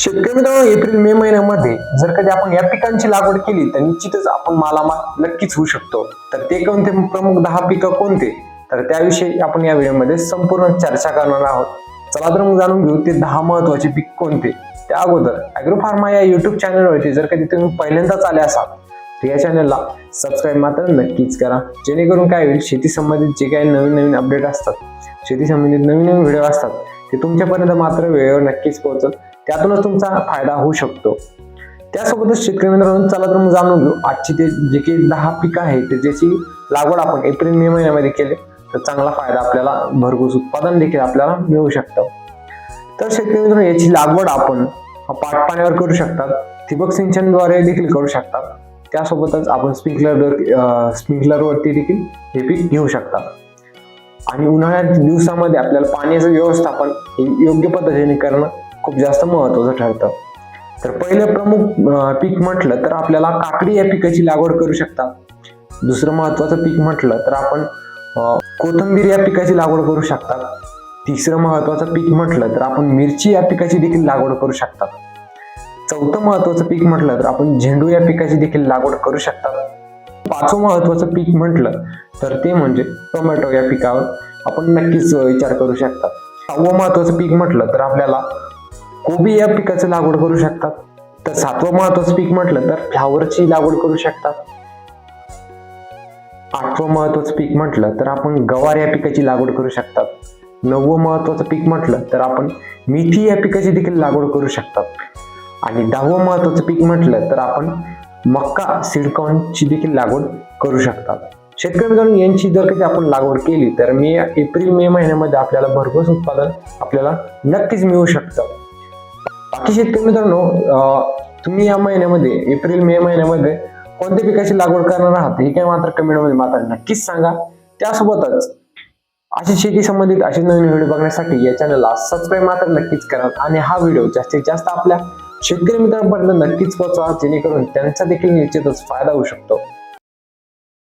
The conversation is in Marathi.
शेतकरी मित्रांनो, एप्रिल मे महिन्यामध्ये जर कधी आपण या पिकांची लागवड केली तर निश्चितच आपण मालामाल नक्कीच होऊ शकतो. तर ते कोणते प्रमुख 10 पिकं कोणते, तर त्याविषयी आपण या व्हिडिओमध्ये संपूर्ण चर्चा करणार आहोत. चला तर मग जाणून घेऊ ते 10 महत्त्वाचे पीक कोणते. त्या अगोदर ॲग्रो फार्मा या युट्यूब चॅनलवरती जर कधी तुम्ही पहिल्यांदाच आले असाल तर या चॅनलला सबस्क्राईब मात्र नक्कीच करा, जेणेकरून काय होईल, शेती संबंधित जे काही नवीन अपडेट असतात, शेती संबंधित नवीन व्हिडिओ असतात ते तुमच्यापर्यंत मात्र वेळेवर नक्कीच पोहोचल. त्यातूनच तुमचा फायदा होऊ शकतो. त्यासोबतच शेतकरी मित्रांनो, चला तर मग जाणून घेऊ आजची ते जे काही 10 पिकं आहेत ज्याची लागवड आपण एप्रिल मे महिन्यामध्ये केले तर चांगला फायदा आपल्याला, भरघोस उत्पादन देखील आपल्याला मिळू शकतं. तर शेतकरी मित्रांनो, याची लागवड आपण पाण्यावर करू शकतात, ठिबक सिंचनद्वारे देखील करू शकतात. त्यासोबतच आपण स्प्रिंकलरवरती देखील हे पीक घेऊ शकतात. आणि उन्हाळ्यात दिवसामध्ये आपल्याला पाण्याचं व्यवस्थापन योग्य पद्धतीने करणं खूप जास्त महत्त्वाचं ठरतं. तर पहिलं प्रमुख पीक म्हटलं तर आपल्याला काकडी या पिकाची लागवड करू शकता. दुसरं महत्त्वाचं पीक म्हटलं तर आपण कोथिंबीर या पिकाची लागवड करू शकता. तिसरं महत्त्वाचं पीक म्हटलं तर आपण मिरची या पिकाची देखील लागवड करू शकता. चौथं महत्त्वाचं पीक म्हटलं तर आपण झेंडू या पिकाची देखील लागवड करू शकता. पाचवं महत्त्वाचं पीक म्हटलं तर ते म्हणजे टोमॅटो या पिकावर आपण नक्कीच विचार करू शकता. सहावं महत्त्वाचं पीक म्हटलं तर आपल्याला कोबी या पिकाची लागवड करू शकतात. तर सातवं महत्त्वाचं पीक म्हटलं तर फ्लावरची लागवड करू शकतात. आठवं महत्त्वाचं पीक म्हटलं तर आपण गवार या पिकाची लागवड करू शकतात. नववं महत्त्वाचं पीक म्हटलं तर आपण मेथी या पिकाची देखील लागवड करू शकतात. आणि 10वं महत्त्वाचं पीक म्हटलं तर आपण मक्का सीडकॉर्नची देखील लागवड करू शकतात. शेतकरी मित्रांनो, यांची जर कधी आपण लागवड केली तर एप्रिल मे महिन्यामध्ये आपल्याला भरघोस उत्पादन आपल्याला नक्कीच मिळू शकतं. बाकी शेतकरी मित्रांनो, तुम्ही या महिन्यामध्ये एप्रिल मे महिन्यामध्ये कोणत्या पिकाची लागवड करणार आहात हे काय मात्र कमेंटमध्ये मात्र नक्कीच सांगा. त्यासोबतच अशी शेती संबंधित असे नवीन व्हिडिओ बघण्यासाठी या चॅनलला सबस्क्राईब मात्र नक्कीच करा आणि हा व्हिडिओ जास्तीत जास्त आपल्या शेतकरी मित्रांपर्यंत नक्कीच पोहोचवा, जेणेकरून त्यांचा देखील निश्चितच फायदा होऊ शकतो.